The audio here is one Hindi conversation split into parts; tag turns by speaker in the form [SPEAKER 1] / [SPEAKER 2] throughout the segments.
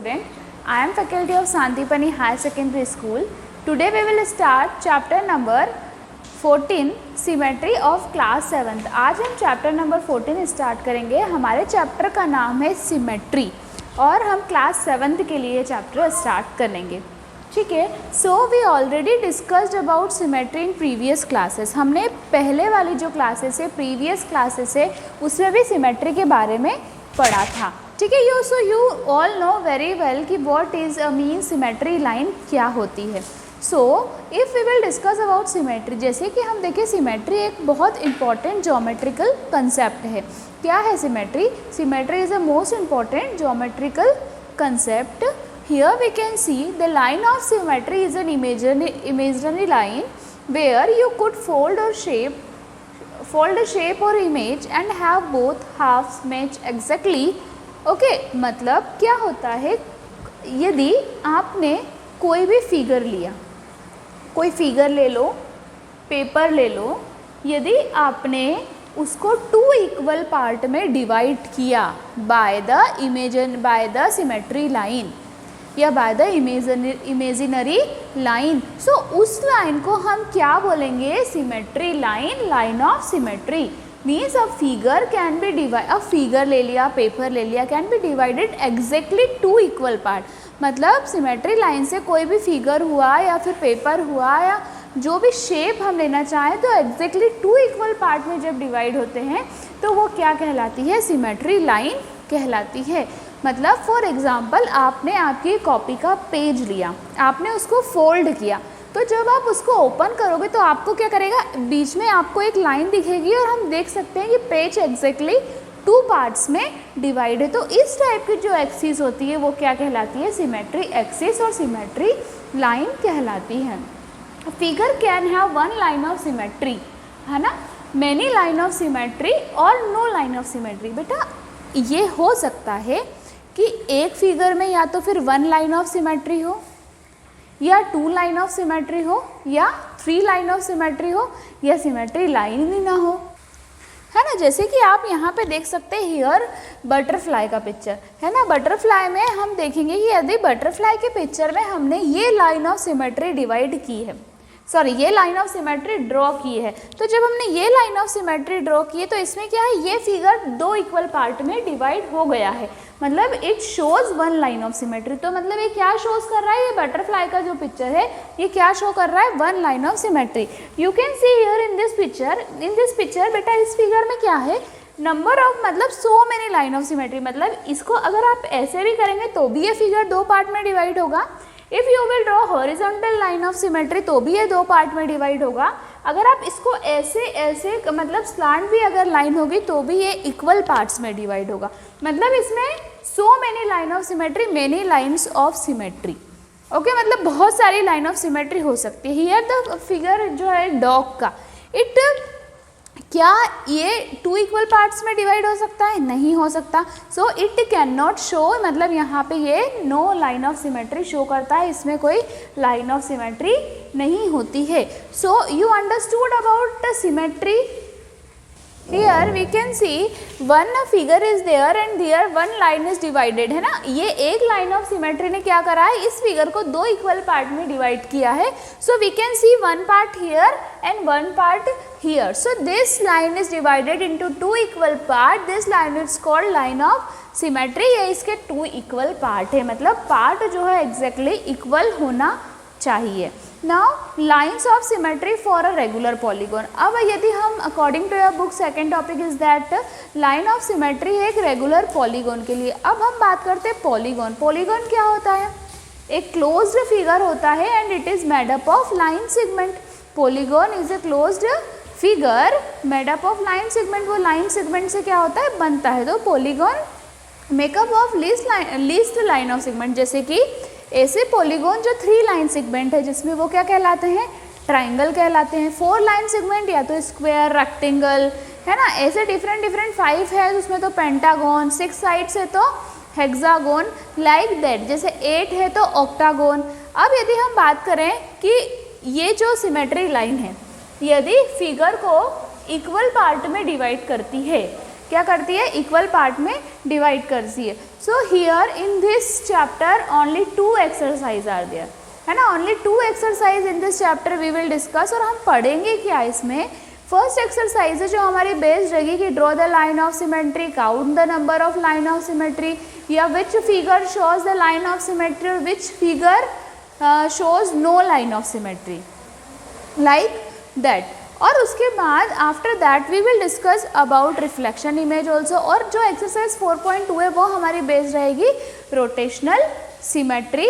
[SPEAKER 1] student. I am faculty of Santipani Higher Secondary School. Today we will start chapter number 14 Symmetry of class 7th. आज हम चैप्टर नंबर 14 स्टार्ट करेंगे. हमारे चैप्टर का नाम है सिमेट्री और हम क्लास 7th के लिए चैप्टर स्टार्ट करेंगे. ठीक है. So we already discussed about symmetry in previous classes. हमने पहले वाली जो क्लासेस है, प्रीवियस क्लासेस है, उसमें भी सिमेट्री के बारे में पढ़ा था. ठीक है. You all know very well कि what is a mean symmetry line क्या होती है. So if we will discuss about symmetry, जैसे कि हम देखें सिमेट्री एक बहुत इंपॉर्टेंट ज्योमेट्रिकल कंसेप्ट है. क्या है symmetry? Symmetry is a most important geometrical concept. Here we can see the line of symmetry is an imaginary line where you could fold a shape or image and have both halves match exactly. Okay, मतलब क्या होता है, यदि आपने कोई भी फिगर लिया, कोई फिगर ले लो, पेपर ले लो, यदि आपने उसको 2 इक्वल पार्ट में डिवाइड किया बाय द सिमेट्री लाइन या बाय द इमेजिनरी लाइन, सो उस लाइन को हम क्या बोलेंगे? Symmetry line, line of symmetry. Means a figure can be divide, a figure ले लिया, पेपर ले लिया, can be divided exactly 2 equal part. मतलब सिमेट्री लाइन से कोई भी फिगर हुआ या फिर पेपर हुआ या जो भी शेप हम लेना चाहें तो एग्जैक्टली 2 इक्वल पार्ट में जब डिवाइड होते हैं तो वो क्या कहलाती है? सिमेट्री लाइन कहलाती है. मतलब फॉर एग्ज़ाम्पल आपने आपकी कॉपी का पेज लिया, आपने उसको फोल्ड किया, तो जब आप उसको ओपन करोगे तो आपको क्या करेगा? बीच में आपको एक लाइन दिखेगी और हम देख सकते हैं कि पेज एग्जैक्टली 2 पार्ट्स में डिवाइड है. तो इस टाइप की जो एक्सिस होती है वो क्या कहलाती है? सिमेट्री एक्सिस और सिमेट्री लाइन कहलाती है. Figure can have 1 line of symmetry, है ना, मैनी लाइन ऑफ सिमेट्री और नो लाइन ऑफ सिमेट्री. बेटा ये हो सकता है कि एक फिगर में या तो फिर 1 लाइन ऑफ सिमेट्री हो या 2 लाइन ऑफ सिमेट्री हो या 3 लाइन ऑफ सिमेट्री हो या सिमेट्री लाइन ही ना हो, है ना. जैसे कि आप यहाँ पे देख सकते हैं हियर बटरफ्लाई का पिक्चर है ना. बटरफ्लाई में हम देखेंगे कि यदि बटरफ्लाई के पिक्चर में हमने ये लाइन ऑफ सिमेट्री डिवाइड की है, सॉरी ये लाइन ऑफ सिमेट्री ड्रॉ की है, तो जब हमने ये लाइन ऑफ सिमेट्री ड्रॉ की है तो इसमें क्या है? ये फिगर 2 इक्वल पार्ट में डिवाइड हो गया है. मतलब it shows 1 line of symmetry. तो मतलब ये क्या शोज कर रहा है? ये बटरफ्लाई का जो पिक्चर है ये क्या शो कर रहा है? 1 line of symmetry. You can see here in this picture. बेटा इस फिगर में क्या है? नंबर ऑफ, मतलब so many line of symmetry. मतलब इसको अगर आप ऐसे भी करेंगे तो भी ये फिगर 2 पार्ट में डिवाइड होगा. If you will draw horizontal line of symmetry तो भी ये 2 पार्ट में डिवाइड होगा. अगर आप इसको ऐसे मतलब स्लांट भी अगर लाइन होगी तो भी ये इक्वल पार्ट्स में डिवाइड होगा. मतलब इसमें so many line of symmetry, many lines of symmetry. Okay, मतलब बहुत सारी लाइन ऑफ सिमेट्री हो सकती है. हियर द फिगर जो है डॉग का, इट क्या ये 2 इक्वल पार्ट्स में डिवाइड हो सकता है? नहीं हो सकता. So it can not show, मतलब यहाँ पे ये no line of symmetry show करता है, इसमें कोई लाइन ऑफ सिमेट्री नहीं होती है. सो you understood about symmetry. Here we can see one figure is there and there 1 line is divided, है ना. ये एक लाइन ऑफ सिमेट्री ने क्या करा है? इस फिगर को 2 इक्वल पार्ट में डिवाइड किया है. So we can see 1 part here and 1 part here. So this line is divided into 2 equal part. This line is called line of symmetry. ये इसके 2 इक्वल पार्ट है, मतलब पार्ट जो है एग्जैक्टली इक्वल होना चाहिए. Now lines of symmetry for a regular polygon. अब यदि हम according to your book second topic is that line of symmetry है एक रेगुलर पॉलीगॉन के लिए. अब हम बात करते हैं पॉलीगॉन. पॉलीगॉन क्या होता है? एक क्लोज्ड फिगर होता है and it is made up of line segment. Polygon is a closed figure made up of line segment. वो लाइन सेगमेंट से क्या होता है? बनता है. तो polygon makeup of least line of segment. जैसे कि ऐसे पॉलीगॉन जो 3 लाइन सेगमेंट है जिसमें वो क्या कहलाते हैं? ट्राइंगल कहलाते हैं. 4 लाइन सेगमेंट या तो स्क्वायर, रेक्टेंगल, है ना. ऐसे डिफरेंट 5 है उसमें तो पेंटागन, 6 साइड्स है तो हेक्सागोन, लाइक दैट. जैसे 8 है तो ऑक्टागोन. अब यदि हम बात करें कि ये जो सिमेट्री लाइन है यदि फिगर को इक्वल पार्ट में डिवाइड करती है, क्या करती है, इक्वल पार्ट में डिवाइड करती है. So here in this chapter only 2 exercise are there, है ना, only 2 exercise in this chapter we will discuss. और हम पढ़ेंगे क्या इसमें, फर्स्ट एक्सरसाइज है जो हमारी बेस्ड रहेगी कि draw the line of symmetry, count the number of line of symmetry, या which figure shows the line of symmetry और which figure shows no line of symmetry, like that. और उसके बाद after that we will discuss about reflection image also. और जो एक्सरसाइज 4.2 है वो हमारी बेस्ड रहेगी रोटेशनल सिमेट्री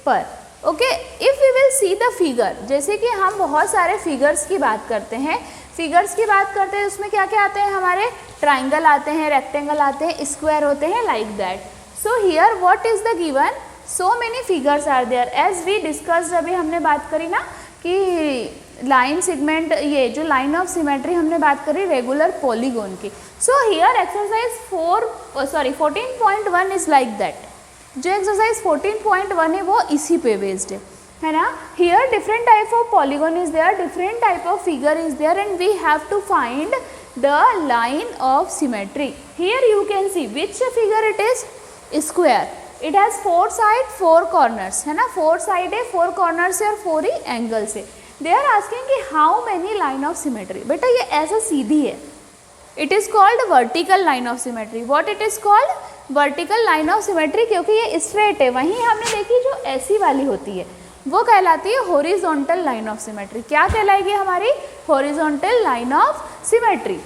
[SPEAKER 1] पर. Okay, if we will see the figure, जैसे कि हम बहुत सारे फिगर्स की बात करते हैं, उसमें क्या क्या आते हैं हमारे, ट्राइंगल आते हैं, रेक्टेंगल आते हैं, स्क्वायर होते हैं, like that. So here what is the given, so many figures are there as we discussed. अभी हमने बात करी ना कि लाइन सेगमेंट, ये जो लाइन ऑफ सिमेट्री हमने बात करी रेगुलर पॉलीगोन की. So here exercise 14.1 is like that. जो एक्सरसाइज 14.1 है वो इसी पे बेस्ड है ना. Here different type of polygon is there, different type of figure is there and we have to find the line of symmetry. Here you can see which figure it is, square. It has 4 side 4 corners, है ना, 4 साइड है, 4 कॉर्नर्स है और 4 ही एंगल्स है. दे आर आस्किंग कि how many line of symmetry. बेटा ये ऐसा सीधी है, it is called vertical line of symmetry. What it is called, vertical line of symmetry, क्योंकि ये स्ट्रेट है. वहीं हमने देखी जो ऐसी वाली होती है वो कहलाती है हॉरिजॉन्टल लाइन ऑफ सिमेट्री. क्या कहलाएगी हमारी, हॉरिजॉन्टल लाइन ऑफ सिमेट्री.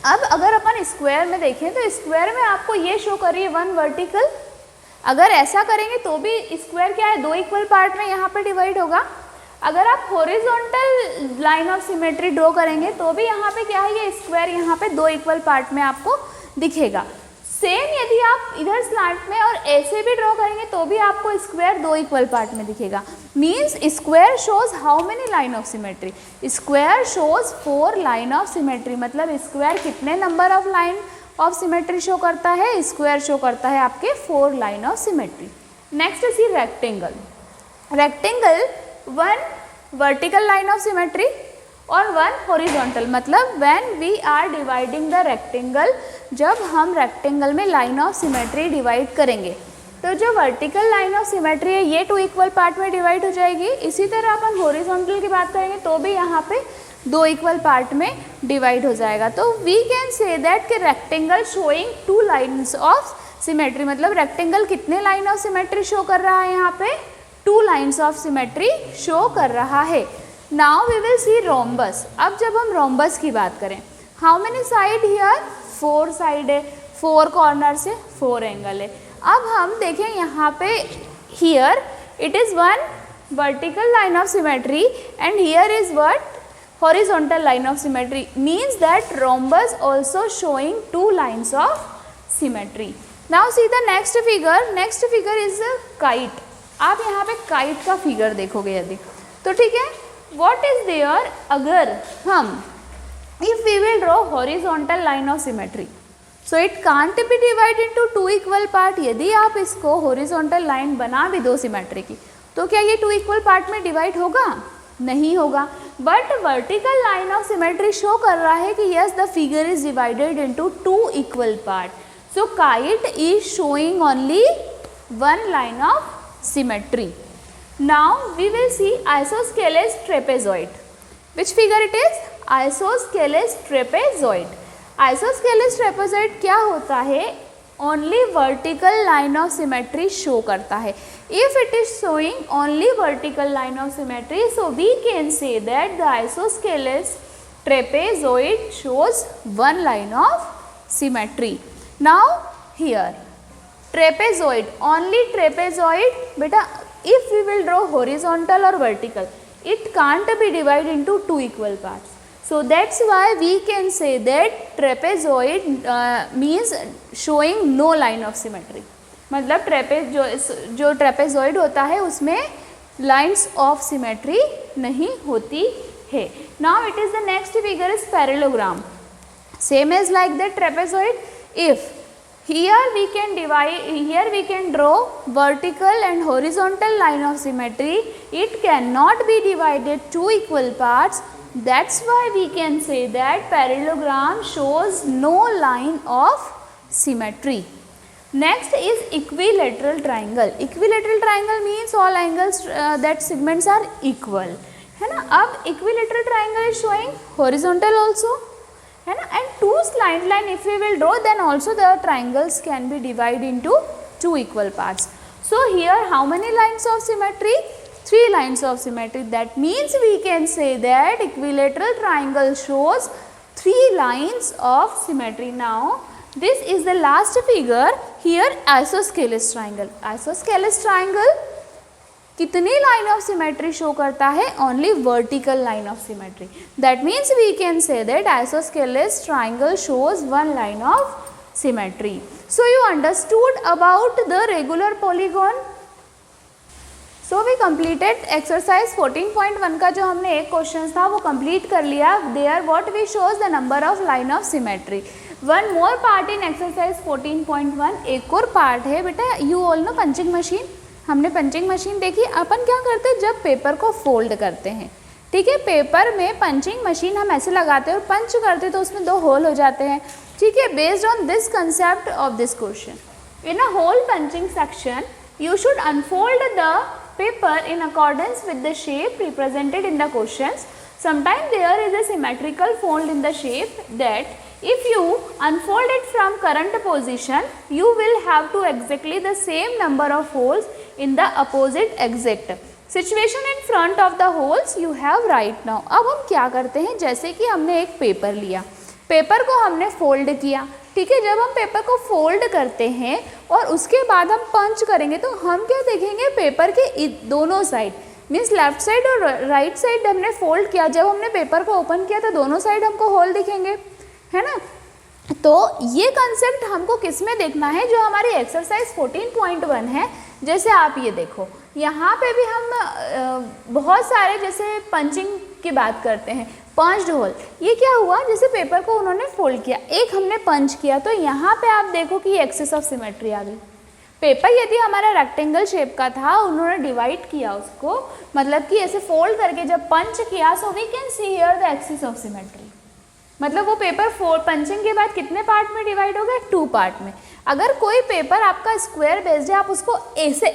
[SPEAKER 1] अब अगर अपन स्क्वायर में देखें तो स्क्वायर में आपको ये शो कर रही है 1 वर्टिकल. अगर ऐसा करेंगे तो भी स्क्वायर क्या है, 2 इक्वल पार्ट में यहाँ पे डिवाइड होगा. अगर आप horizontal line of symmetry draw करेंगे तो भी यहाँ पे क्या है, ये स्क्वायर यहाँ पे 2 इक्वल पार्ट में आपको दिखेगा. सेम यदि आप इधर स्लैंट में और ऐसे भी ड्रॉ करेंगे तो भी आपको स्क्वायर 2 इक्वल पार्ट में दिखेगा. Means square shows how many line of symmetry, square shows 4 line of symmetry. मतलब स्क्वायर कितने number of line of symmetry show करता है, स्क्वायर शो करता है आपके 4 line of symmetry. Next see rectangle. Rectangle 1 vertical line of symmetry और 1 हॉरिजॉन्टल. मतलब when we are dividing the rectangle, जब हम रेक्टेंगल में लाइन ऑफ सिमेट्री डिवाइड करेंगे तो जो वर्टिकल लाइन ऑफ सिमेट्री है ये 2 इक्वल पार्ट में डिवाइड हो जाएगी. इसी तरह अपन हॉरिजॉन्टल की बात करेंगे तो भी यहाँ पे 2 इक्वल पार्ट में डिवाइड हो जाएगा. तो वी कैन से दैट कि rectangle showing 2 lines of symmetry. मतलब रेक्टेंगल कितने लाइन ऑफ सिमेट्री शो कर रहा है, यहाँ पे 2 लाइन्स ऑफ सिमेट्री शो कर रहा है. Now we will see rhombus. अब जब हम रोम्बस की बात करें, how many side here, 4 side है, 4 कॉर्नर से 4 एंगल है. अब हम देखें यहाँ पे, here it is 1 vertical line of symmetry and here is what, horizontal line of symmetry. Means that rhombus also showing 2 lines of symmetry. Now see the next figure. Next figure is a kite. आप यहाँ पे kite का फिगर देखोगे यदि तो ठीक है. What is there अगर हम if we will draw horizontal line of symmetry, so it can't be divided into 2 equal part. यदि आप इसको horizontal line बना भी दो सिमेट्री की तो क्या ये 2 इक्वल पार्ट में डिवाइड होगा, नहीं होगा. But vertical line of symmetry show कर रहा है कि yes the figure is divided into 2 equal part. So kite is showing only 1 line of symmetry. Now we will see isosceles trapezoid. Which figure it is, isosceles trapezoid. Isosceles trapezoid क्या होता है, only vertical line of symmetry show करता है. If it is showing only vertical line of symmetry, so we can say that the isosceles trapezoid shows 1 line of symmetry. Now here trapezoid, only trapezoid. Beta, if we will draw horizontal or vertical, it can't be divided into 2 equal parts. So that's why we can say that trapezoid means showing no line of symmetry. मतलब जो ट्रेपेजॉइड होता है उसमें लाइंस ऑफ सिमेट्री नहीं होती है. Now it is the next figure is parallelogram. Same as like that trapezoid. If here we can draw vertical and horizontal line of symmetry, it can not be divided 2 equal parts That's why we can say that parallelogram shows no line of symmetry. Next is equilateral triangle. Equilateral triangle means all angles that segments are equal, है ना. अब equilateral triangle is showing horizontal also, है ना, and two slant line if we will draw, then also the triangles can be divided into two equal parts. So here how many lines of symmetry? 3 lines of symmetry. That means we can say that equilateral triangle shows 3 lines of symmetry. Now this is the last figure. Here isosceles triangle. Isosceles triangle कितनी लाइन ऑफ सिमेट्री शो करता है? Only vertical line of symmetry. That means we can say that isosceles triangle shows 1 line of symmetry. So you understood about the regular polygon. So we completed exercise 14.1 का जो हमने एक क्वेश्चन था वो कंप्लीट कर लिया. There what we shows the number of line of symmetry. One more part in exercise 14.1. एक और पार्ट है बेटा. You all know punching machine. हमने पंचिंग मशीन देखी. अपन क्या करते हैं जब पेपर को फोल्ड करते हैं, ठीक है, पेपर में पंचिंग मशीन हम ऐसे लगाते हैं और पंच करते हैं तो उसमें 2 होल हो जाते हैं, ठीक है. Based on this concept of this question, in a hole punching section you should unfold the paper in accordance with the shape represented in the questions. Sometimes there is a symmetrical fold in the shape that if you unfold it from current position, you will have to exactly the same number of holes in the opposite exact situation in front of the holes you have right now. अब हम क्या करते हैं, जैसे कि हमने एक पेपर लिया, पेपर को हमने फोल्ड किया, ठीक है. जब हम पेपर को फोल्ड करते हैं और उसके बाद हम पंच करेंगे तो हम क्या देखेंगे, पेपर के दोनों साइड मीन्स लेफ्ट साइड और राइट साइड हमने फोल्ड किया. जब हमने पेपर को ओपन किया तो दोनों साइड हमको होल दिखेंगे, है ना. तो ये कंसेप्ट हमको किस में देखना है, जो हमारी एक्सरसाइज 14.1 है. जैसे आप ये देखो, यहाँ पे भी हम बहुत सारे जैसे पंचिंग की बात करते हैं, पंच्ड होल. ये क्या हुआ, जैसे पेपर को उन्होंने फोल्ड किया, एक हमने पंच किया तो यहाँ पे आप देखो कि एक्सिस ऑफ सिमेट्री आ गई. पेपर यदि हमारा रेक्टेंगल शेप का था, उन्होंने डिवाइड किया उसको, मतलब कि ऐसे फोल्ड करके जब पंच किया, so we can see here the axis of symmetry. मतलब वो पेपर पंचिंग के बाद कितने पार्ट में डिवाइड हो गया, 2 पार्ट में. अगर कोई पेपर आपका स्क्वायर बेस्ड है, आप उसको ऐसे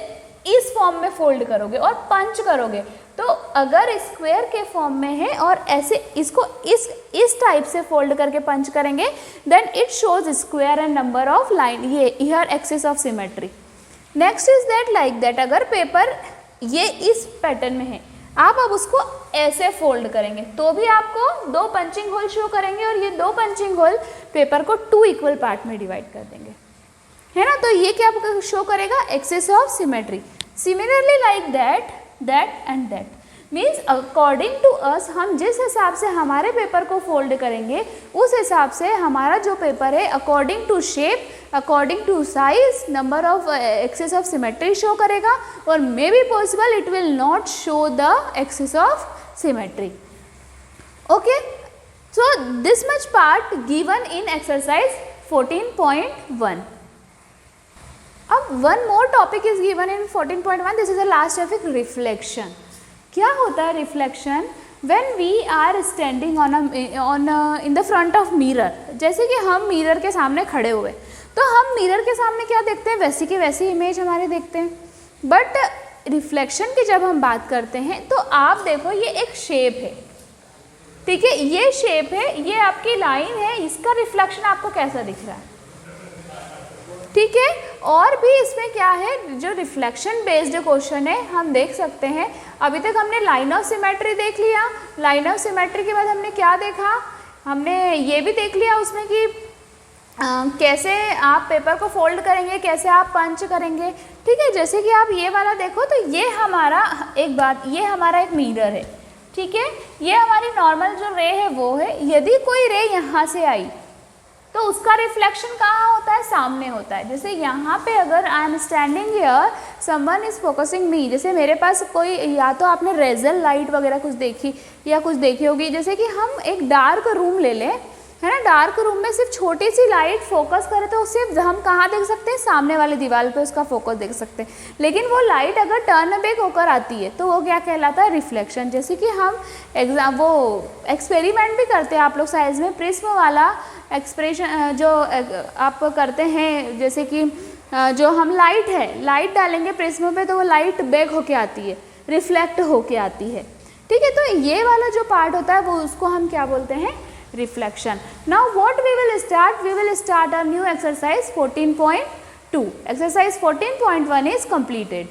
[SPEAKER 1] इस फॉर्म में फोल्ड करोगे और पंच करोगे, तो अगर स्क्वायर के फॉर्म में है और ऐसे इसको इस टाइप से फोल्ड करके पंच करेंगे, then it shows square and number of line. ये here axis of symmetry. Next is that like that, अगर पेपर ये इस पैटर्न में है, आप अब उसको ऐसे फोल्ड करेंगे तो भी आपको 2 पंचिंग होल शो करेंगे और ये 2 पंचिंग होल पेपर को 2 इक्वल पार्ट में डिवाइड कर देंगे, है ना. तो ये क्या शो करेगा, axis of symmetry. Similarly like that, that and that means according to us, हम जिस हिसाब से हमारे पेपर को फोल्ड करेंगे उस हिसाब से हमारा जो पेपर है according to shape, according to size, number of axis of symmetry show करेगा. और may be possible it will not show the axis of symmetry. Okay, so this much part given in exercise 14.1. अब one more topic is given in 14.1. This is the last topic, reflection. क्या होता है reflection? When we are standing on in the front of mirror, जैसे कि हम मिरर के सामने खड़े हुए, तो हम मिरर के सामने क्या देखते हैं, वैसी की वैसी इमेज हमारे देखते हैं. बट रिफ्लेक्शन की जब हम बात करते हैं तो आप देखो ये एक शेप है, ठीक है, ये शेप है, ये आपकी लाइन है, इसका रिफ्लेक्शन आपको कैसा दिख रहा है, ठीक है. और भी इसमें क्या है, जो रिफ्लेक्शन बेस्ड क्वेश्चन है हम देख सकते हैं. अभी तक हमने लाइन ऑफ सिमेट्री देख लिया. लाइन ऑफ सिमेट्री के बाद हमने क्या देखा, हमने ये भी देख लिया उसमें कि कैसे आप पेपर को फोल्ड करेंगे, कैसे आप पंच करेंगे, ठीक है. जैसे कि आप ये वाला देखो तो ये हमारा एक बात, ये हमारा एक मिरर है, ठीक है. ये हमारी नॉर्मल जो रे है वो है. यदि कोई रे यहाँ से आई तो उसका रिफ्लेक्शन कहाँ होता है, सामने होता है. जैसे यहाँ पे अगर I am standing here, someone is focusing me, जैसे मेरे पास कोई, या तो आपने रेजर लाइट वगैरह कुछ देखी या कुछ देखी होगी. जैसे कि हम एक डार्क रूम ले लें है ना, डार्क रूम में सिर्फ छोटी सी लाइट फोकस करे तो सिर्फ हम कहाँ देख सकते हैं, सामने वाली दीवार पे उसका फोकस देख सकते हैं, लेकिन वो लाइट अगर टर्न बैक होकर आती है तो वो क्या कहलाता है, रिफ्लेक्शन। जैसे कि हम वो एक्सपेरिमेंट भी करते हैं आप लोग साइंस में, प्रिज्म वाला एक्सप्रेशन जो आप करते हैं, जैसे कि जो हम लाइट डालेंगे प्रिज्म पे तो वो लाइट बैक होके आती है, रिफ्लेक्ट होके आती है, ठीक है। तो ये वाला जो पार्ट होता है वो उसको हम क्या बोलते हैं, reflection. Now what we will start a new exercise 14.2। Exercise 14.1 is completed.